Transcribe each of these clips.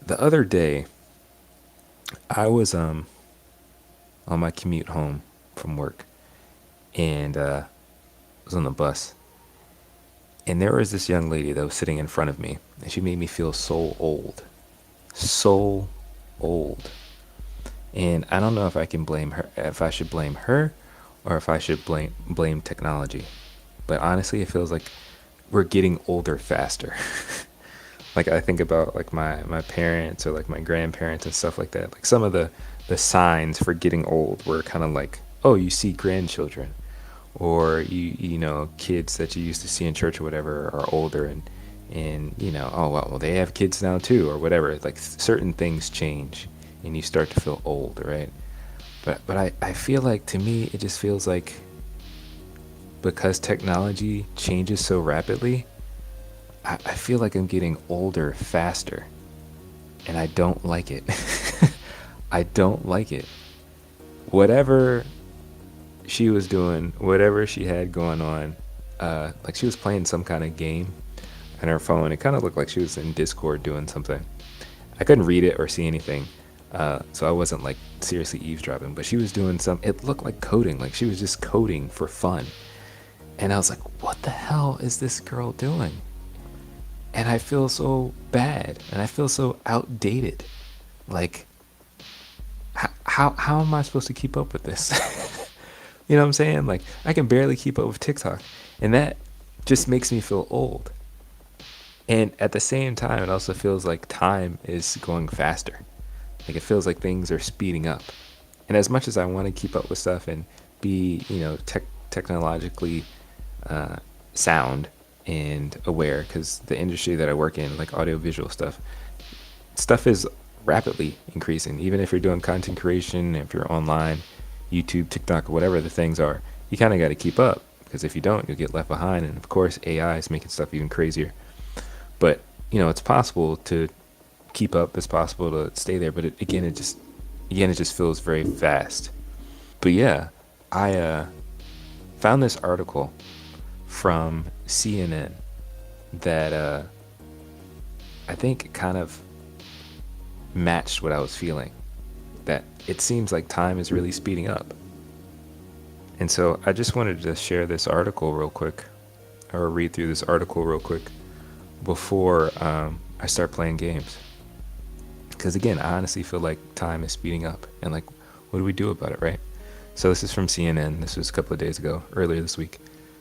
the other day, I was on my commute home from work, and was on the bus, and there was this young lady that was sitting in front of me, and she made me feel so old. And I don't know if I can blame her, if I should blame her, or if I should blame technology. But honestly, it feels like we're getting older faster. Like I think about like my parents or like my grandparents and stuff like that. Like some of the signs for getting old were kind of like, oh, you see grandchildren, or you know kids that you used to see in church or whatever are older, and oh well they have kids now too or whatever. Like certain things change and you start to feel old, right? But I feel like, to me, it just feels like, because technology changes so rapidly, I feel like I'm getting older faster, and I don't like it. I don't like it. Whatever she was doing, whatever she had going on, like she was playing some kind of game on her phone. It kind of looked like she was in Discord doing something. I couldn't read it or see anything, so I wasn't like seriously eavesdropping. But she was doing some. It looked like coding, like she was just coding for fun. And I was like, "What the hell is this girl doing?" And I feel so bad, and I feel so outdated. Like, how am I supposed to keep up with this? You know what I'm saying? Like, I can barely keep up with TikTok, and that just makes me feel old. And at the same time, it also feels like time is going faster. Like it feels like things are speeding up. And as much as I want to keep up with stuff and be, technologically uh, sound and aware, because the industry that I work in, like audiovisual stuff is rapidly increasing. Even if you're doing content creation, if you're online, YouTube, TikTok, whatever the things are, you kind of got to keep up, because if you don't, you'll get left behind. And of course, AI is making stuff even crazier. But it's possible to keep up. It's possible to stay there. But it just feels very fast. But yeah, I found this article from CNN that I think kind of matched what I was feeling. That it seems like time is really speeding up. And so I just wanted to share this article real quick, or read through this article real quick before I start playing games. Because again, I honestly feel like time is speeding up, and like, what do we do about it, right? So this is from CNN. This was a couple of days ago, earlier this week.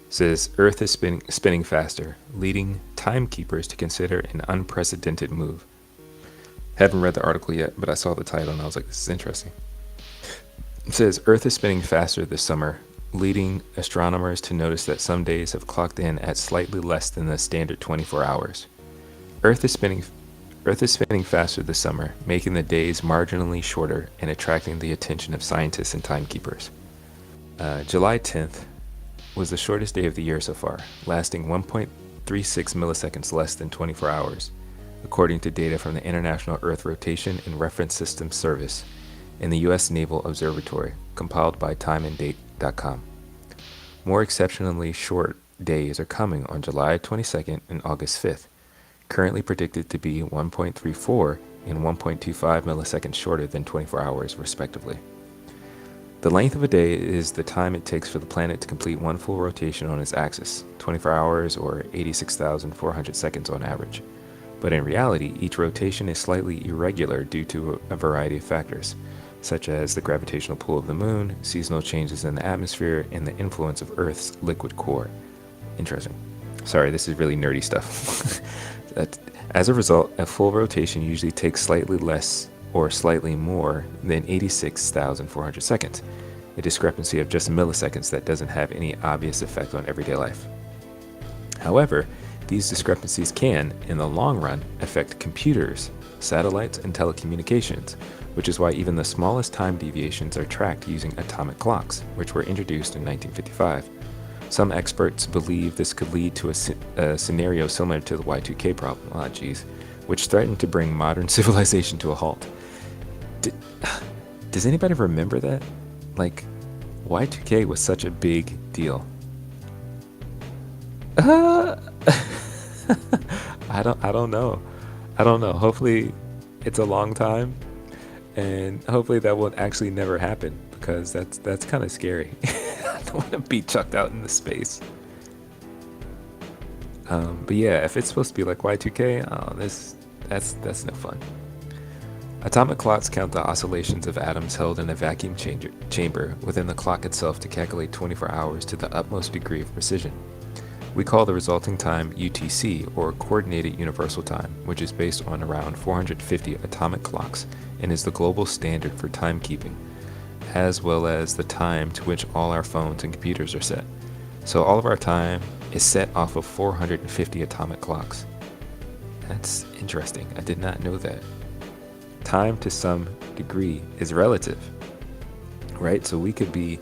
It says Earth is spinning faster, leading timekeepers to consider an unprecedented move. Haven't read the article yet, but I saw the title and I was like, this is interesting. It says Earth is spinning faster this summer, leading astronomers to notice that some days have clocked in at slightly less than the standard 24 hours. Earth is spinning Earth is spinning faster this summer, making the days marginally shorter and attracting the attention of scientists and timekeepers. July 10th was the shortest day of the year so far, lasting 1.36 milliseconds less than 24 hours, according to data from the International Earth Rotation and Reference Systems Service in the U.S. Naval Observatory, compiled by timeanddate.com. More exceptionally short days are coming on July 22nd and August 5th, currently predicted to be 1.34 and 1.25 milliseconds shorter than 24 hours, respectively. The length of a day is the time it takes for the planet to complete one full rotation on its axis, 24 hours or 86,400 seconds on average. But in reality, each rotation is slightly irregular due to a variety of factors, such as the gravitational pull of the moon, seasonal changes in the atmosphere, and the influence of Earth's liquid core. Interesting. Sorry, this is really nerdy stuff. As a result, a full rotation usually takes slightly less or slightly more than 86,400 seconds, a discrepancy of just milliseconds that doesn't have any obvious effect on everyday life. However, these discrepancies can, in the long run, affect computers, satellites, and telecommunications, which is why even the smallest time deviations are tracked using atomic clocks, which were introduced in 1955. Some experts believe this could lead to a scenario similar to the Y2K problem, which threatened to bring modern civilization to a halt. Does anybody remember that? Like, Y2K was such a big deal. Uh, I don't know. I don't know. Hopefully it's a long time, and hopefully that will actually never happen because that's kind of scary. I don't want to be chucked out into space. But yeah, if it's supposed to be like Y2K, oh, that's no fun. Atomic clocks count the oscillations of atoms held in a vacuum chamber within the clock itself to calculate 24 hours to the utmost degree of precision. We call the resulting time UTC, or Coordinated Universal Time, which is based on around 450 atomic clocks and is the global standard for timekeeping, as well as the time to which all our phones and computers are set. So all of our time is set off of 450 atomic clocks. That's interesting. I did not know that. Time to some degree is relative, right? So we could be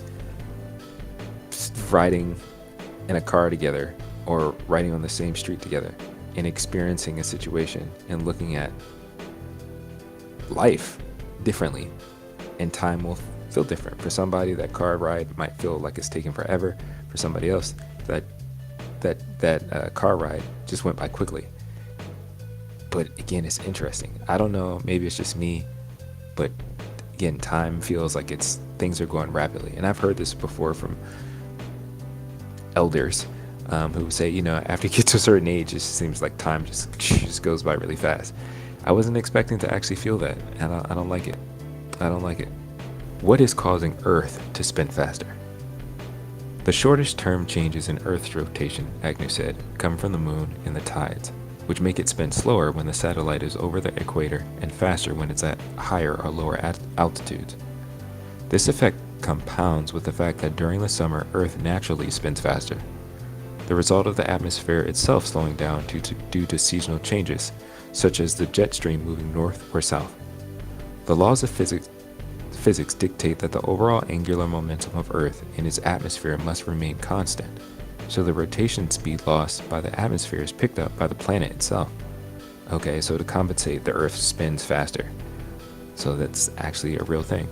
riding in a car together or riding on the same street together and experiencing a situation and looking at life differently, and time will feel different. For somebody, that car ride might feel like it's taking forever. For somebody else, that car ride just went by quickly. But again, it's interesting. I don't know, maybe it's just me, but again, time feels like things are going rapidly. And I've heard this before from elders who say, after you get to a certain age, it just seems like time just goes by really fast. I wasn't expecting to actually feel that, and I don't like it. I don't like it. What is causing Earth to spin faster? The shortest term changes in Earth's rotation, Agnew said, come from the moon and the tides, which make it spin slower when the satellite is over the equator and faster when it's at higher or lower altitudes. This effect compounds with the fact that during the summer, Earth naturally spins faster, the result of the atmosphere itself slowing down due to seasonal changes, such as the jet stream moving north or south. The laws of physics dictate that the overall angular momentum of Earth in its atmosphere must remain constant, so the rotation speed lost by the atmosphere is picked up by the planet itself. Okay, so to compensate, the Earth spins faster. So that's actually a real thing.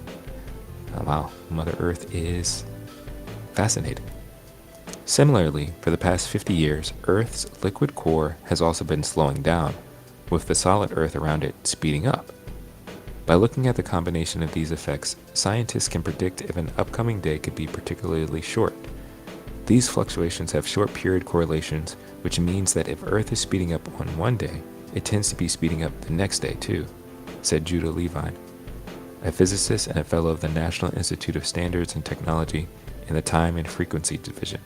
Oh, wow, Mother Earth is fascinating. Similarly, for the past 50 years, Earth's liquid core has also been slowing down, with the solid Earth around it speeding up. By looking at the combination of these effects, scientists can predict if an upcoming day could be particularly short. These fluctuations have short period correlations, which means that if Earth is speeding up on one day, it tends to be speeding up the next day too, said Judah Levine, a physicist and a fellow of the National Institute of Standards and Technology in the Time and Frequency Division.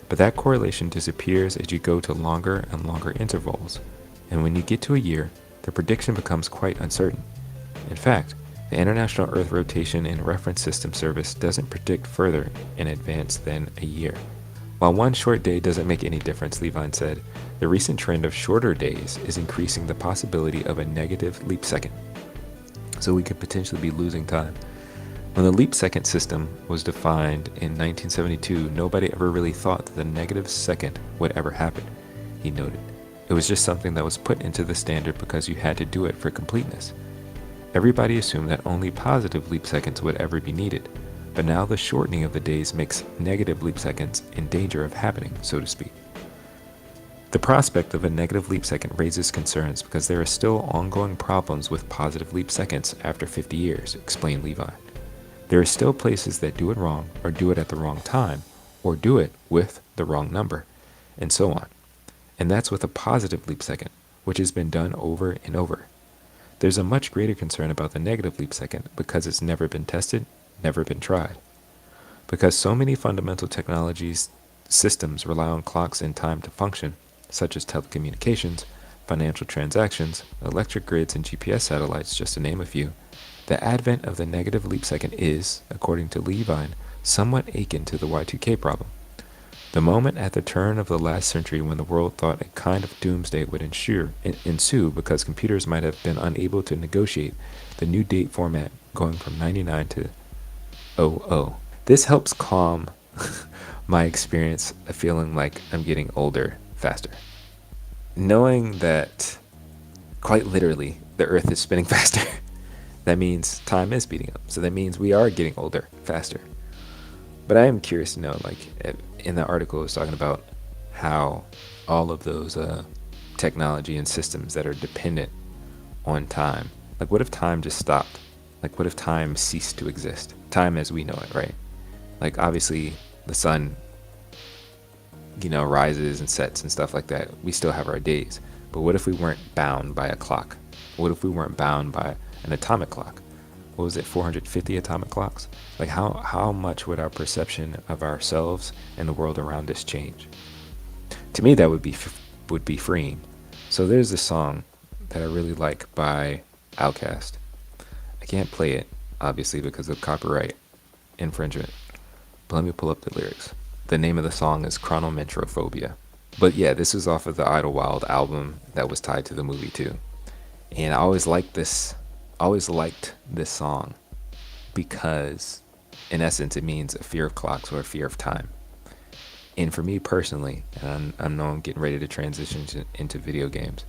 But that correlation disappears as you go to longer and longer intervals, and when you get to a year, the prediction becomes quite uncertain. In fact, the International Earth Rotation and Reference System Service doesn't predict further in advance than a year. While one short day doesn't make any difference, Levine said, the recent trend of shorter days is increasing the possibility of a negative leap second. So we could potentially be losing time. When the leap second system was defined in 1972, nobody ever really thought that the negative second would ever happen, he noted. It was just something that was put into the standard because you had to do it for completeness. Everybody assumed that only positive leap seconds would ever be needed, but now the shortening of the days makes negative leap seconds in danger of happening, so to speak. The prospect of a negative leap second raises concerns because there are still ongoing problems with positive leap seconds after 50 years, explained Levine. There are still places that do it wrong, or do it at the wrong time, or do it with the wrong number, and so on. And that's with a positive leap second, which has been done over and over. There's a much greater concern about the negative leap second because it's never been tested, never been tried. Because so many fundamental technologies systems rely on clocks and time to function, such as telecommunications, financial transactions, electric grids, and GPS satellites, just to name a few, the advent of the negative leap second is, according to Levine, somewhat akin to the Y2K problem. The moment at the turn of the last century when the world thought a kind of doomsday would ensue because computers might have been unable to negotiate the new date format going from 99 to 00. This helps calm my experience of feeling like I'm getting older faster. Knowing that, quite literally, the Earth is spinning faster, that means time is speeding up. So that means we are getting older faster. But I am curious to know, like, in the article it was talking about how all of those technology and systems that are dependent on time? Like, what if time just stopped? Like, what if time ceased to exist? Time as we know it, right? Like, obviously, the sun, rises and sets and stuff like that. We still have our days. But what if we weren't bound by a clock? What if we weren't bound by an atomic clock? What was it, 450 atomic clocks? Like, how much would our perception of ourselves and the world around us change? To me, that would be freeing. So there's this song that I really like by Outkast. I can't play it, obviously, because of copyright infringement. But let me pull up the lyrics. The name of the song is Chronometrophobia. But yeah, this is off of the Idlewild album that was tied to the movie too. And I always liked this song because in essence it means a fear of clocks or a fear of time. And for me personally, and I know I'm getting ready to transition into video games,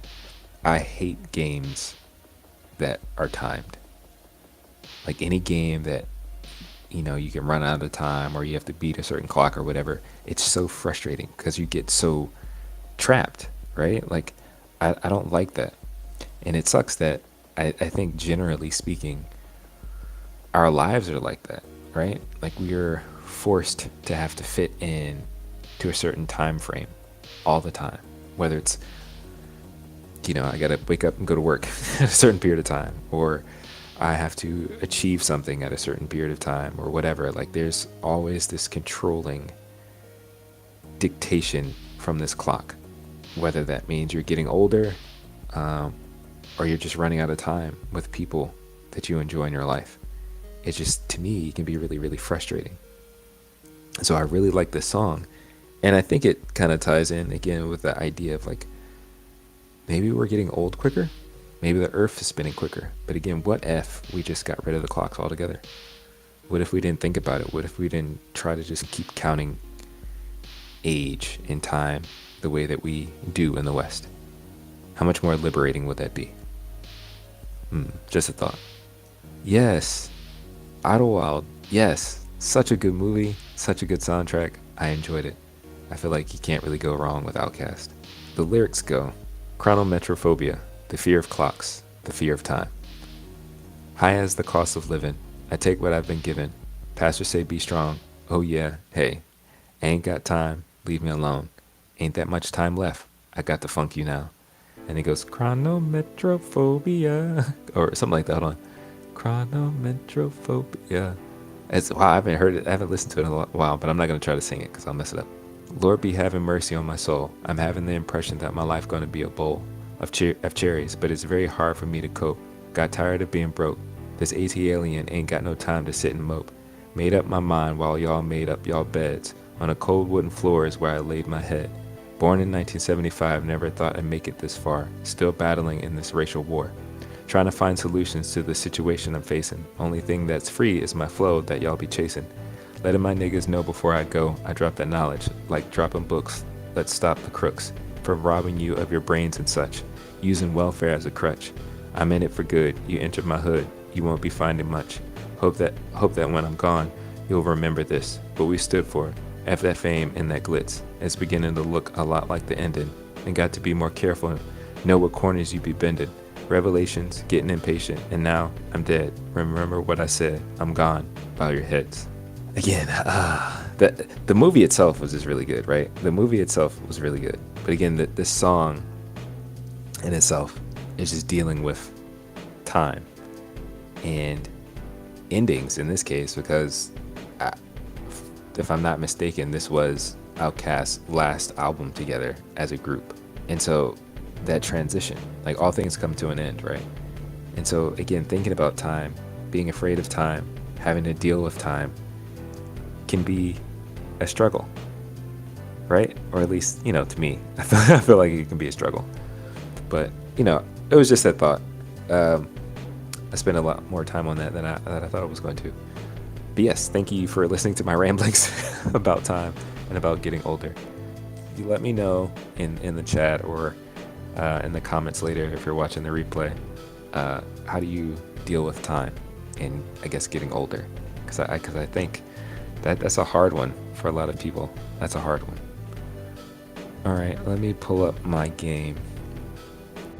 I hate games that are timed. Like any game that you can run out of time or you have to beat a certain clock or whatever. It's so frustrating because you get so trapped, right? Like, I don't like that. And it sucks that I think generally speaking, our lives are like that, right? Like we're forced to have to fit in to a certain time frame all the time. Whether it's, I got to wake up and go to work at a certain period of time, or I have to achieve something at a certain period of time or whatever. Like there's always this controlling dictation from this clock, whether that means you're getting older or you're just running out of time with people that you enjoy in your life. It's just, to me, it can be really, really frustrating. So I really like this song. And I think it kind of ties in again with the idea of like, maybe we're getting old quicker. Maybe the earth is spinning quicker. But again, what if we just got rid of the clocks altogether? What if we didn't think about it? What if we didn't try to just keep counting age and time the way that we do in the West? How much more liberating would that be? Just a thought. Yes, Idlewild. Yes, such a good movie, such a good soundtrack. I enjoyed it. I feel like you can't really go wrong with Outkast. The lyrics go, Chronometrophobia, the fear of clocks, the fear of time. High as the cost of living, I take what I've been given. Pastors say be strong. Oh yeah, hey, ain't got time, leave me alone. Ain't that much time left, I got to funk you now. And it goes, Chronometrophobia, or something like that. Hold on. Chronometrophobia. Wow, I haven't heard it, I haven't listened to it in a while, but I'm not going to try to sing it because I'll mess it up. Lord be having mercy on my soul. I'm having the impression that my life going to be a bowl of cherries, but it's very hard for me to cope. Got tired of being broke. This AT alien ain't got no time to sit and mope. Made up my mind while y'all made up y'all beds. On a cold wooden floor is where I laid my head. Born in 1975, never thought I'd make it this far. Still battling in this racial war. Trying to find solutions to the situation I'm facing. Only thing that's free is my flow that y'all be chasing. Letting my niggas know before I go, I drop that knowledge, like dropping books. Let's stop the crooks from robbing you of your brains and such, using welfare as a crutch. I'm in it for good. You entered my hood. You won't be finding much. Hope that when I'm gone, you'll remember this. What we stood for, F that fame and that glitz. It's beginning to look a lot like the ending, and got to be more careful. Know what corners you be bending. Revelations, getting impatient, and now I'm dead. Remember what I said. I'm gone. Bow your heads. Again, the movie itself was just really good, right? The movie itself was really good. But again, this song in itself is just dealing with time and endings in this case, because if I'm not mistaken, this was Outkast's last album together as a group. And so that transition, like all things come to an end, right? And so again, thinking about time, being afraid of time, having to deal with time can be a struggle, right? Or at least, to me, I feel like it can be a struggle. But, it was just that thought. I spent a lot more time on that than I thought I was going to. But yes, thank you for listening to my ramblings about time and about getting older. You let me know in the chat or in the comments later if you're watching the replay. How do you deal with time and I guess getting older? Because I think that's a hard one for a lot of people. That's a hard one. All right, let me pull up my game.